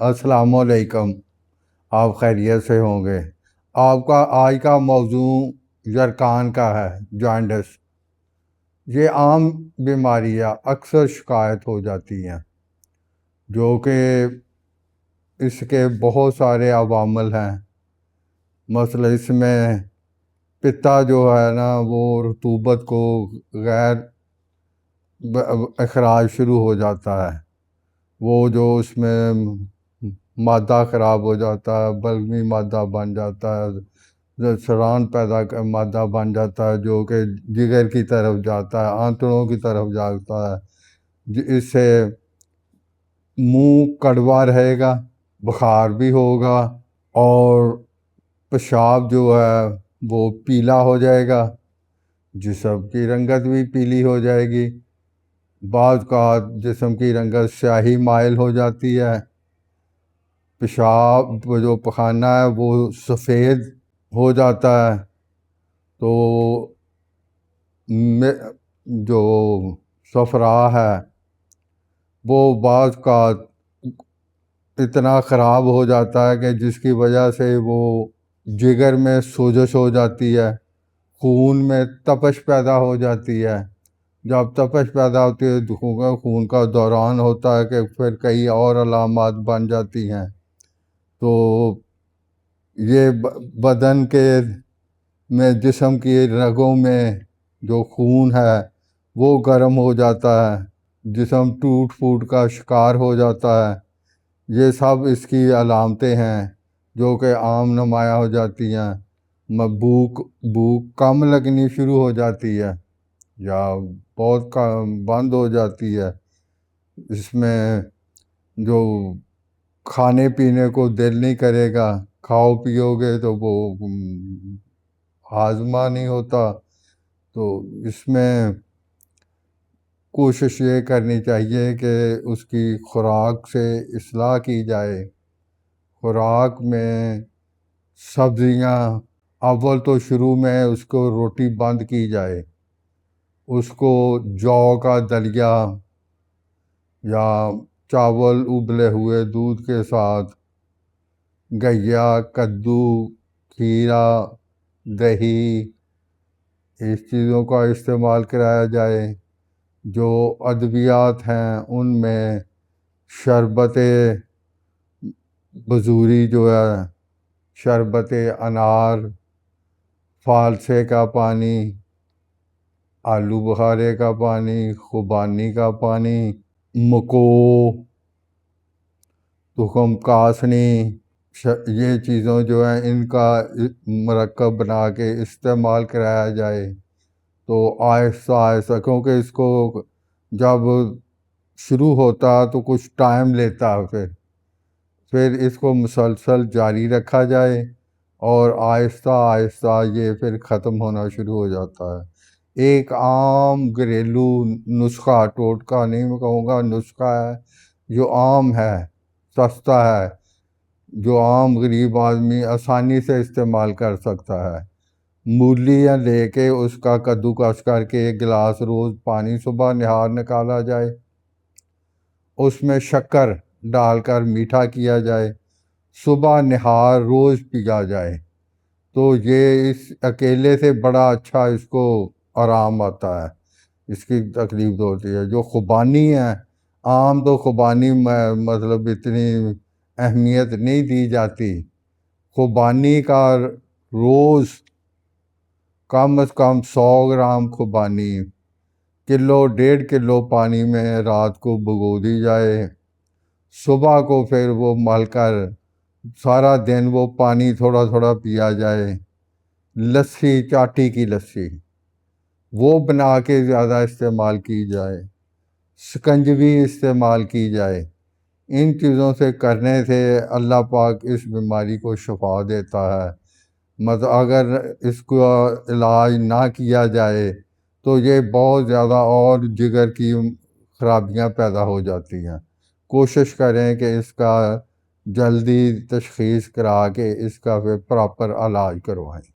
السلام علیکم۔ آپ خیریت سے ہوں گے؟ آپ کا آج کا موضوع یرکان کا ہے، جانڈس۔ یہ عام بیماریاں اکثر شکایت ہو جاتی ہیں، جو کہ اس کے بہت سارے عوامل ہیں۔ مثلا اس میں پتا جو ہے نا، وہ رطوبت کو غیر اخراج شروع ہو جاتا ہے۔ وہ جو اس میں مادہ خراب ہو جاتا ہے، بلغمی مادہ بن جاتا ہے، سران مادہ بن جاتا ہے، جو کہ جگر کی طرف جاتا ہے، آنتڑوں کی طرف جاتا ہے۔ اس سے منہ کڑوا رہے گا، بخار بھی ہوگا، اور پیشاب جو ہے وہ پیلا ہو جائے گا، جسم کی رنگت بھی پیلی ہو جائے گی۔ بعض کا جسم کی رنگت سیاہی مائل ہو جاتی ہے۔ پیشاب جو پخانہ ہے وہ سفید ہو جاتا ہے۔ تو جو صفرا ہے وہ بعض کا اتنا خراب ہو جاتا ہے کہ جس کی وجہ سے وہ جگر میں سوزش ہو جاتی ہے، خون میں تپش پیدا ہو جاتی ہے۔ جب تپش پیدا ہوتی ہے تو خون کا دوران ہوتا ہے کہ پھر کئی اور علامات بن جاتی ہیں۔ تو یہ بدن کے میں جسم کی رگوں میں جو خون ہے وہ گرم ہو جاتا ہے، جسم ٹوٹ پھوٹ کا شکار ہو جاتا ہے۔ یہ سب اس کی علامتیں ہیں جو کہ عام نمایاں ہو جاتی ہیں۔ بھوک کم لگنی شروع ہو جاتی ہے یا بہت بند ہو جاتی ہے۔ اس میں جو کھانے پینے کو دل نہیں کرے گا، کھاؤ پیو گے تو وہ ہاضمہ نہیں ہوتا۔ تو اس میں کوشش یہ کرنی چاہیے کہ اس کی خوراک سے اصلاح کی جائے۔ خوراک میں سبزیاں اول تو شروع میں اس کو روٹی بند کی جائے، اس کو جو کا دلیا یا چاول ابلے ہوئے دودھ کے ساتھ، گھیا، کدو، کھیرا، دہی، اس چیزوں کا استعمال کرایا جائے۔ جو ادویات ہیں ان میں شربت بزوری جو ہے، شربت انار، فالسے کا پانی، آلو بخارے کا پانی، خوبانی کا پانی، مکو، تخم کاسنی، یہ چیزوں جو ہیں ان کا مرکب بنا کے استعمال کرایا جائے۔ تو آہستہ آہستہ، کیونکہ اس کو جب شروع ہوتا تو کچھ ٹائم لیتا، پھر اس کو مسلسل جاری رکھا جائے، اور آہستہ آہستہ یہ پھر ختم ہونا شروع ہو جاتا ہے۔ ایک عام گھریلو نسخہ، ٹوٹکا نہیں میں کہوں گا، نسخہ ہے جو عام ہے، سستا ہے، جو عام غریب آدمی آسانی سے استعمال کر سکتا ہے۔ مولیاں لے کے اس کا کدو کس کر کے ایک گلاس روز پانی صبح نہار نکالا جائے، اس میں شکر ڈال کر میٹھا کیا جائے، صبح نہار روز پیا جائے، تو یہ اس اکیلے سے بڑا اچھا اس کو آرام آتا ہے، اس کی تکلیف ہوتی ہے۔ جو خوبانی ہے، عام تو خوبانی مطلب اتنی اہمیت نہیں دی جاتی۔ خوبانی کا روز کم از کم 100 گرام خوبانی کلو 1.5 کلو پانی میں رات کو بھگو دی جائے، صبح کو پھر وہ مل کر سارا دن وہ پانی تھوڑا تھوڑا پیا جائے۔ لسی، چاٹی کی لسی وہ بنا کے زیادہ استعمال کی جائے، سکنجوی استعمال کی جائے۔ ان چیزوں سے کرنے سے اللہ پاک اس بیماری کو شفا دیتا ہے۔ مطلب اگر اس کو علاج نہ کیا جائے تو یہ بہت زیادہ اور جگر کی خرابیاں پیدا ہو جاتی ہیں۔ کوشش کریں کہ اس کا جلدی تشخیص کرا کے اس کا پھر پراپر علاج کروائیں۔